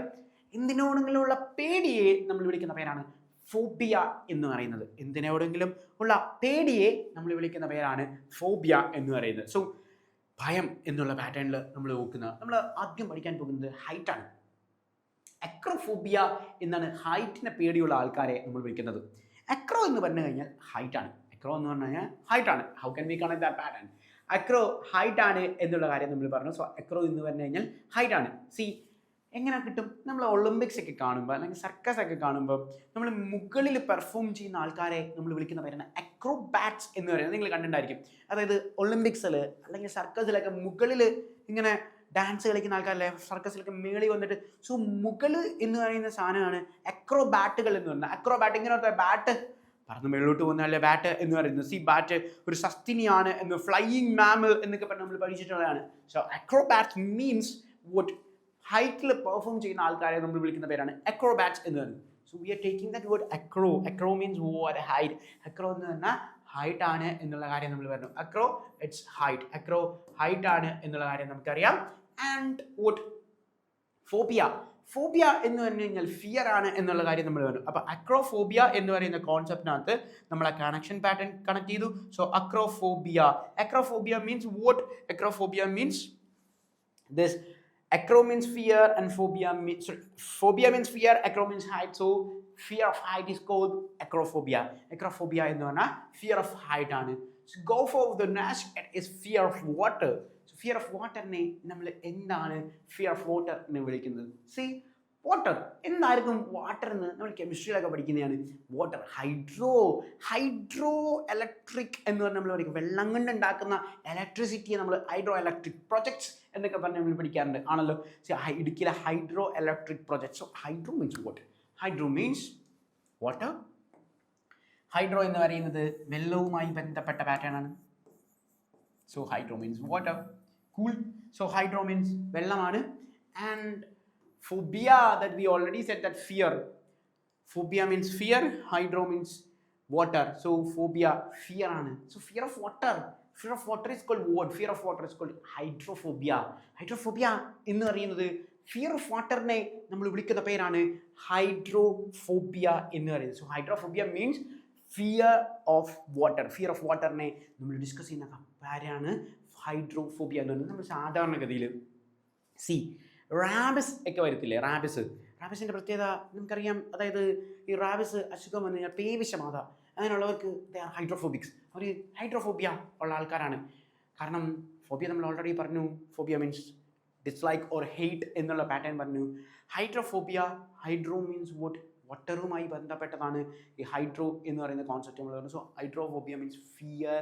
എന്തിനോടെങ്കിലുമുള്ള പേടിയെ നമ്മൾ വിളിക്കുന്ന പേരാണ് ഫോബിയ എന്ന് പറയുന്നത്. എന്തിനോടെങ്കിലും ഉള്ള പേടിയെ നമ്മൾ വിളിക്കുന്ന പേരാണ് ഫോബിയ എന്ന് പറയുന്നത്. സോ ഭയം എന്നുള്ള പാറ്റേണിൽ നമ്മൾ നമ്മൾ ആദ്യം പഠിക്കാൻ പോകുന്നത് ഹൈറ്റാണ്. അക്രോഫോബിയ എന്നാണ് ഹൈറ്റിനെ പേടിയുള്ള ആൾക്കാരെ നമ്മൾ വിളിക്കുന്നത്. അക്രോ എന്ന് പറഞ്ഞു കഴിഞ്ഞാൽ ഹൈറ്റാണ്. അക്രോ എന്ന് പറഞ്ഞു കഴിഞ്ഞാൽ ഹൈറ്റാണ്. How can we connect that pattern? Acro ഹൈറ്റാണ് എന്നുള്ള കാര്യം നമ്മൾ പറഞ്ഞു. സോ അക്രോ എന്ന് പറഞ്ഞു കഴിഞ്ഞാൽ ഹൈറ്റാണ്. സി എങ്ങനെ കിട്ടും? നമ്മൾ ഒളിമ്പിക്സ് ഒക്കെ കാണുമ്പോൾ അല്ലെങ്കിൽ സർക്കസ് ഒക്കെ കാണുമ്പോൾ നമ്മൾ മുകളിൽ പെർഫോം ചെയ്യുന്ന ആൾക്കാരെ നമ്മൾ വിളിക്കുന്ന പേരാണ് അക്രോബാറ്റ്സ് എന്ന് പറയുന്നത്. നിങ്ങൾ കണ്ടിട്ടുണ്ടായിരിക്കും. അതായത് ഒളിമ്പിക്സിൽ അല്ലെങ്കിൽ സർക്കസിലൊക്കെ മുകളിൽ ഇങ്ങനെ ഡാൻസ് കളിക്കുന്ന ആൾക്കാരല്ലേ, സർക്കസിലൊക്കെ മേളി വന്നിട്ട്. സോ മുകൾ എന്ന് പറയുന്ന സാധനമാണ് അക്രോബാറ്റുകൾ എന്ന് പറയുന്നത്. അക്രോബാറ്റ് ഇങ്ങനെ ബാറ്റ് പറന്ന് മേളിലോട്ട് പോകുന്നതല്ലേ ബാറ്റ് എന്ന് പറയുന്നത്. സി ബാറ്റ് ഒരു സസ്തിനിയാണ് എന്ന്, ഫ്ലൈയിങ് മാമൽ എന്നൊക്കെ പറഞ്ഞ് നമ്മൾ പഠിച്ചിട്ടുള്ളതാണ്. സോ അക്രോബാറ്റ് മീൻസ് വോട്ട് ഹൈറ്റിൽ പെർഫോം ചെയ്യുന്ന ആൾക്കാരെ നമ്മൾ വിളിക്കുന്ന പേരാണ് അക്രോബാറ്റ്സ് എന്ന് പറയുന്നത്. So we are taking that word acro. Acro means what height. Acro എന്ന് പറഞ്ഞാൽ ഹൈറ്റ് ആണ് എന്നുള്ള കാര്യം നമ്മൾ പറഞ്ഞു. Acro it's height. Acro height ആണ് എന്നുള്ള കാര്യം നമുക്കറിയാം. And vote phobia. ഫോബിയ എന്ന് പറഞ്ഞു കഴിഞ്ഞാൽ ഫിയർ ആണ് എന്നുള്ള കാര്യം നമ്മൾ പറഞ്ഞു. അപ്പോൾ അക്രോഫോബിയ എന്ന് പറയുന്ന കോൺസെപ്റ്റിനകത്ത് നമ്മൾ ആ കണക്ഷൻ പാറ്റേൺ കണക്ട് ചെയ്തു. So acrophobia. Acrophobia means vote? Acrophobia means this. Acro means fear and phobia means fear. Acro means height. So fear of height is called acrophobia. Acrophobia എന്ന് പറഞ്ഞാൽ fear of height ആണ്. So go for the next is fear of water. So fear of water നെ നമ്മൾ എന്താണ് fear of water എന്ന് വിളിക്കുന്നത്? See, water എന്തായിരിക്കും? Water എന്ന് നമ്മൾ കെമിസ്ട്രിയിലൊക്കെ പഠിക്കുന്നതാണ്. വാട്ടർ ഹൈഡ്രോ ഇലക്ട്രിക് എന്ന് പറഞ്ഞാൽ നമ്മൾ പഠിക്കും. വെള്ളം കൊണ്ട് ഉണ്ടാക്കുന്ന ഇലക്ട്രിസിറ്റിയെ നമ്മൾ ഹൈഡ്രോ ഇലക്ട്രിക് പ്രൊജക്ട്സ് എന്നൊക്കെ പറഞ്ഞ് നമ്മൾ പഠിക്കാറുണ്ട് ആണല്ലോ. ഇടുക്കിയിലെ hydro electric project. So hydro means water. Hydro means water. Hydro എന്ന് പറയുന്നത് വെള്ളവുമായി ബന്ധപ്പെട്ട പാറ്റേൺ ആണ്. So hydro means water. Cool. So hydro means വെള്ളമാണ്. And phobia, that we already said that fear. Phobia means fear. Hydro means water. So phobia fear ആണ്. So fear of water. Fear of water is called what? Fear of water is called hydrophobia. Hydrophobia എന്ന് പറയുന്നത് fear of water നെ നമ്മൾ വിളിക്കുന്ന പേരാണ് hydrophobia എന്ന് പറയുന്നത്. So hydrophobia means fear of water. Fear of water നെ നമ്മൾ ഡിസ്കസ് ചെയ്യുന്ന പേരാണ് hydrophobia എന്ന് പറയുന്നത്. നമ്മൾ സാധാരണഗതിയിൽ റാബിസ് ഒക്കെ വരത്തില്ലേ? റാബിസിൻ്റെ പ്രത്യേകത നമുക്കറിയാം. അതായത് ഈ റാബിസ് അസുഖം വന്നു കഴിഞ്ഞാൽ പേവിഷബാധ അങ്ങനെയുള്ളവർക്ക് ഹൈഡ്രോഫോബിക്സ്, അവർ ഹൈഡ്രോഫോബിയ ഉള്ള ആൾക്കാരാണ്. കാരണം ഫോബിയ നമ്മൾ ഓൾറെഡി പറഞ്ഞു. Phobia means dislike or hate എന്നുള്ള പാറ്റേൺ പറഞ്ഞു. Hydrophobia, hydro means what? വാട്ടറുമായി ബന്ധപ്പെട്ടതാണ് ഈ ഹൈഡ്രോ എന്ന് പറയുന്ന കോൺസെപ്റ്റ് നമ്മൾ പറഞ്ഞു. So hydrophobia means fear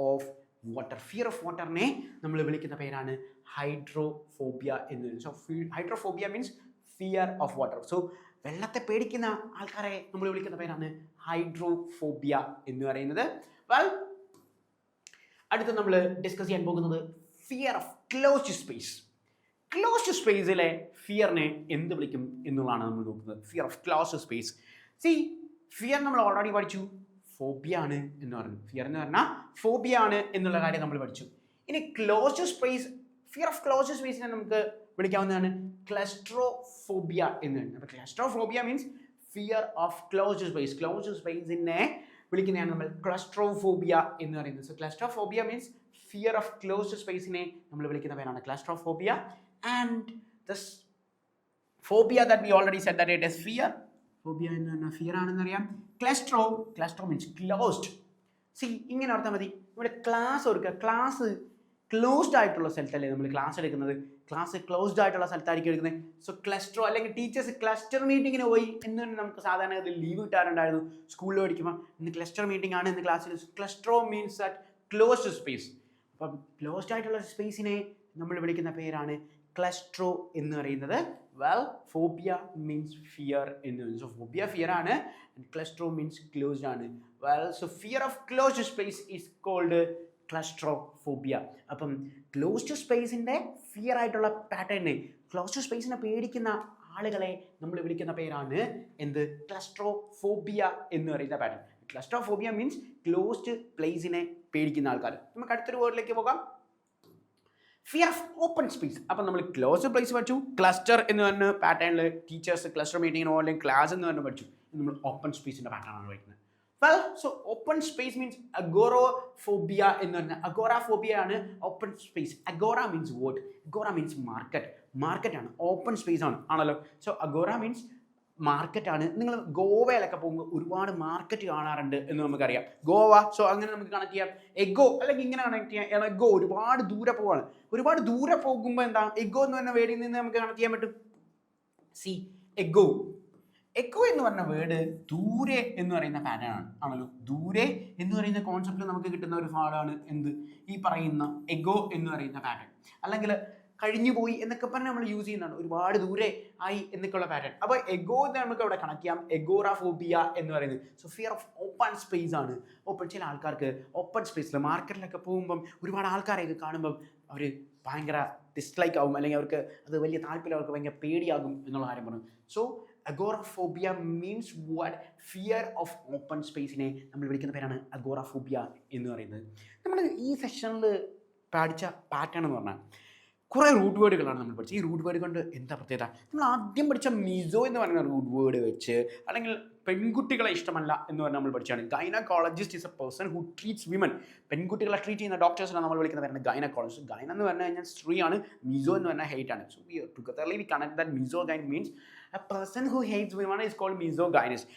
of water. Fear of വാട്ടറിനെ നമ്മൾ വിളിക്കുന്ന പേരാണ് ഹൈഡ്രോഫോബിയ എന്ന്. So hydrophobia means fear of water. So വെള്ളത്തെ പേടിക്കുന്ന ആൾക്കാരെ നമ്മൾ വിളിക്കുന്ന പേരാണ് ഹൈഡ്രോഫോബിയ എന്ന് പറയുന്നത്. വെൽ, അടുത്ത് നമ്മൾ ഡിസ്കസ് ചെയ്യാൻ പോകുന്നത് fear of closed space. Closed സ്പേസിലെ ഫിയറിനെ എന്ത് വിളിക്കും എന്നുള്ളതാണ് നമ്മൾ നോക്കുന്നത്. Fear of closed space. Fear നമ്മൾ ഓൾറെഡി പഠിച്ചു, ഫോബിയ ആണ് എന്ന് പറഞ്ഞു. ഫിയർ എന്ന് പറഞ്ഞാൽ ഫോബിയ ആണ് എന്നുള്ള കാര്യം നമ്മൾ പഠിച്ചു. ഇനി closed space, fear of closed സ്പേസിനെ നമുക്ക് വിളിക്കാവുന്നതാണ് ക്ലസ്ട്രോഫോബിയ എന്ന്. അപ്പോൾ claustrophobia means fear of closed space. Closed സ്പേസിനെ വിളിക്കുന്നതാണ് നമ്മൾ ക്ലസ്ട്രോഫോബിയ എന്ന് പറയുന്നത്. So claustrophobia means fear of closed സ്പേസിനെ നമ്മൾ വിളിക്കുന്ന പേരാണ് claustrophobia. And this phobia that we already said that it is fear. Phobia എന്ന് പറഞ്ഞാൽ ഫിയർ ആണെന്നറിയാം. Claustro means closed. ഇങ്ങനെ ഓർത്താൽ മതി. നമ്മുടെ ക്ലാസ് ഓർക്കുക. ക്ലാസ് ക്ലോസ്ഡ് ആയിട്ടുള്ള സ്ഥലത്തല്ലേ നമ്മൾ ക്ലാസ് എടുക്കുന്നത്. ക്ലാസ് ക്ലോസ്ഡ് ആയിട്ടുള്ള സ്ഥലത്തായിരിക്കും എടുക്കുന്നത്. സോ ക്ലസ്റ്ററോ അല്ലെങ്കിൽ ടീച്ചേഴ്സ് ക്ലസ്റ്റർ മീറ്റിങ്ങിന് പോയി എന്ന് നമുക്ക് സാധാരണ ലീവ് കിട്ടാറുണ്ടായിരുന്നു സ്കൂളിൽ പഠിക്കുമ്പോൾ. ഇന്ന് ക്ലസ്റ്റർ മീറ്റിംഗ് ആണ് ഇന്ന് ക്ലാസ്സിൽ. ക്ലസ്റ്ററോ മീൻസ് ദാറ്റ് ക്ലോസ്ഡ് സ്പേസ്. അപ്പം ക്ലോസ്ഡ് ആയിട്ടുള്ള സ്പേസിനെ നമ്മൾ വിളിക്കുന്ന പേരാണ് ക്ലസ്ട്രോ എന്ന് പറയുന്നത്? വെൽ, ഫോബിയ മീൻസ് ഫിയർ എന്ന് പറയുന്നത്. സോ ഫോബിയ ഫിയർ ആണ്, ക്ലസ്ട്രോ മീൻസ് ക്ലോസ്ഡ് ആണ്. Well, so fear of closed space is called claustrophobia. അപ്പം ക്ലോസ്ഡ് സ്പേസിൻ്റെ ഫിയർ ആയിട്ടുള്ള പാറ്റേണിനെ, ക്ലോസ്ഡ് സ്പേസിനെ പേടിക്കുന്ന ആളുകളെ നമ്മൾ വിളിക്കുന്ന പേരാണ് എന്ത്? ക്ലസ്ട്രോഫോബിയ എന്ന് പറയുന്ന പാറ്റേൺ. ക്ലസ്ട്രോഫോബിയ മീൻസ് ക്ലോസ്ഡ് പ്ലേസിനെ പേടിക്കുന്ന ആൾക്കാർ. നമുക്ക് അടുത്തൊരു വേർഡിലേക്ക് പോകാം. Fear of open space. അപ്പം നമ്മൾ ക്ലോസ്ഡ് പ്ലേസ് പഠിച്ചു, ക്ലസ്റ്റർ എന്ന് പറഞ്ഞ പാറ്റേണിൽ ടീച്ചേഴ്സ് ക്ലസ്റ്റർ മീറ്റിങ്ങിന് പോലെ ക്ലാസ് എന്ന് പറഞ്ഞ് പഠിച്ചു. നമ്മൾ ഓപ്പൺ സ്പേസിൻ്റെ പാറ്റേണാണ് പഠിക്കുന്നത്. Well, so open space means agoraphobia എന്ന് പറഞ്ഞാൽ അഗോറാഫോബിയ ആണ് open space. Agora means word, agora means market. മാർക്കറ്റാണ്, ഓപ്പൺ സ്പേസ് ആണല്ലോ. സോ അഗോറ മീൻസ് മാർക്കറ്റാണ്. നിങ്ങൾ ഗോവയിലൊക്കെ പോകുമ്പോൾ ഒരുപാട് മാർക്കറ്റ് കാണാറുണ്ട് എന്ന് നമുക്കറിയാം. ഗോവ, സോ അങ്ങനെ നമുക്ക് കണക്ട് ചെയ്യാം. എഗോ അല്ലെങ്കിൽ ഇങ്ങനെ കണക്ട് ചെയ്യാം. എഗോ ഒരുപാട് ദൂരെ പോവാണ്. ഒരുപാട് ദൂരെ പോകുമ്പോൾ എന്താ എഗോ എന്ന് പറഞ്ഞ വേർഡിൽ നിന്ന് നമുക്ക് കണക്ട് ചെയ്യാൻ പറ്റും. C ago. എക്കോ എന്ന് പറഞ്ഞ വേർഡ് ദൂരെ എന്ന് പറയുന്ന പാറ്റേൺ ആണല്ലോ. ദൂരെ എന്ന് പറയുന്ന കോൺസെപ്റ്റ് നമുക്ക് കിട്ടുന്ന ഒരു പാഠമാണ് എന്ത്? ഈ പറയുന്ന എഗോ എന്ന് പറയുന്ന പാറ്റേൺ. അല്ലെങ്കിൽ കഴിഞ്ഞു പോയി എന്നൊക്കെ പറഞ്ഞ് നമ്മൾ യൂസ് ചെയ്യുന്നതാണ്. ഒരുപാട് ദൂരെ ആയി എന്നൊക്കെയുള്ള പാറ്റേൺ. അപ്പോൾ എഗോ എന്ന് നമുക്ക് അവിടെ കണക്ട് ചെയ്യാം. എഗോറാഫോബിയ എന്ന് പറയുന്നത്. So fear of open space ആണ്. ഓപ്പൺ, ചില ആൾക്കാർക്ക് ഓപ്പൺ സ്പേസിൽ മാർക്കറ്റിലൊക്കെ പോകുമ്പം ഒരുപാട് ആൾക്കാരെയൊക്കെ കാണുമ്പം അവർ ഭയങ്കര ഡിസ്ലൈക്ക് ആകും, അല്ലെങ്കിൽ അവർക്ക് അത് വലിയ താല്പര്യം, അവർക്ക് ഭയങ്കര പേടിയാകും എന്നുള്ള കാര്യം പറഞ്ഞു. So agoraphobia means what? Fear of open സ്പേസിനെ നമ്മൾ വിളിക്കുന്ന പേരാണ് അഗോറാഫോബിയ എന്ന് പറയുന്നത്. നമ്മൾ ഈ സെഷനിൽ പഠിച്ച പാറ്റേൺ എന്ന് പറഞ്ഞാൽ കുറേ റൂട്ട് വേർഡുകളാണ് നമ്മൾ പഠിച്ചത്. ഈ റൂട്ട് വേർഡ് കൊണ്ട് എന്താ പ്രത്യേകത? നമ്മൾ ആദ്യം പഠിച്ച മിസോ എന്ന് പറയുന്ന റൂട്ട് വേർഡ് വെച്ച്, അല്ലെങ്കിൽ പെൺകുട്ടികളെ ഇഷ്ടമല്ല എന്ന് പറഞ്ഞാൽ നമ്മൾ പഠിച്ചാണ് gynaecologist is a person who treats women. പെൺകുട്ടികളെ ട്രീറ്റ് ചെയ്യുന്ന ഡോക്ടേഴ്സിനാണ് നമ്മൾ വിളിക്കുന്ന പേരാണ് ഗൈനക്കോളജിസ്റ്റ്. ഗൈന എന്ന് പറഞ്ഞു കഴിഞ്ഞാൽ സ്ത്രീയാണ്, മിസോ എന്ന് പറഞ്ഞാൽ ഹെയ്റ്റ് ആണ്. So we togetherly we connect that misogyne means a person who hates women is called misogynous.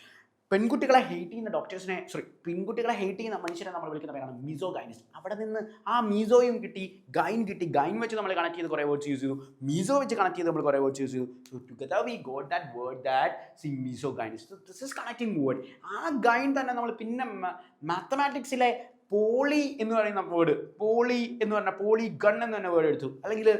പെൺകുട്ടികളെ ഹെയ്റ്റ് ചെയ്യുന്ന ഡോക്ടേഴ്സിനെ, പെൺകുട്ടികളെ ഹെയ്റ്റ് ചെയ്യുന്ന മനുഷ്യരെ നമ്മൾ വിളിക്കുന്ന പേരാണ് മിസോ ഗൈനിസ്. അവിടെ നിന്ന് ആ മിസോയും കിട്ടി, ഗൈൻ കിട്ടി. ഗൈൻ വെച്ച് നമ്മൾ കണക്ട് ചെയ്ത് കുറേ വേർഡ്സ് യൂസ് ചെയ്തു, മിസോ വെച്ച് കണക്ട് ചെയ്ത് നമ്മൾ കുറേ വേർഡ്സ് യൂസ് ചെയ്തു. So together we got that word that see misogynies. So this is connecting word. ആ ഗൈൻ തന്നെ നമ്മൾ പിന്നെ മാത്തമാറ്റിക്സിലെ പോളി എന്ന് പറയുന്ന വേർഡ്, പോളി എന്ന് പറഞ്ഞ പോളിഗൺ എന്ന് പറഞ്ഞ വേർഡ് എടുത്തു, അല്ലെങ്കിൽ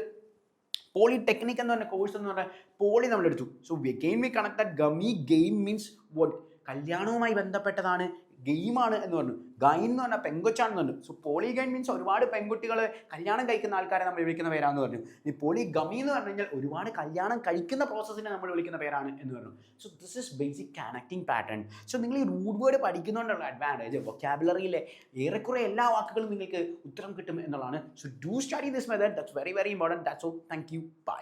പോളിടെക്നിക് എന്ന് പറഞ്ഞ കോഴ്സ് എന്ന് പറഞ്ഞാൽ പോളി നമ്മൾ എടുത്തു. So game we connect that gamy game means what? കല്യാണവുമായി ബന്ധപ്പെട്ടതാണ്, ഗെയിമാണ് എന്ന് പറഞ്ഞു. ഗൈൻ എന്ന് പറഞ്ഞാൽ പെങ്കൊച്ചാണെന്ന് പറഞ്ഞു. സോ പോളിഗൈൻ മീൻസ് ഒരുപാട് പെൺകുട്ടികൾ കല്യാണം കഴിക്കുന്ന ആൾക്കാരെ നമ്മൾ വിളിക്കുന്ന പേരാണെന്ന് പറഞ്ഞു. ഈ പോളിഗമി എന്ന് പറഞ്ഞു കഴിഞ്ഞാൽ ഒരുപാട് കല്യാണം കഴിക്കുന്ന പ്രോസസ്സിനെ നമ്മൾ വിളിക്കുന്ന പേരാണ് എന്ന് പറഞ്ഞു. So this is basic connecting pattern. So നിങ്ങൾ ഈ റൂട്ട് വേർഡ് പഠിക്കുന്നതുകൊണ്ടുള്ള അഡ്വാൻറ്റേജ് വൊക്കാബുലറിയിലെ ഏറെക്കുറെ എല്ലാ വാക്കുകളും നിങ്ങൾക്ക് ഉത്തരം കിട്ടും എന്നുള്ളതാണ്. So do study this method. That's very very important. That's all. Thank you. By.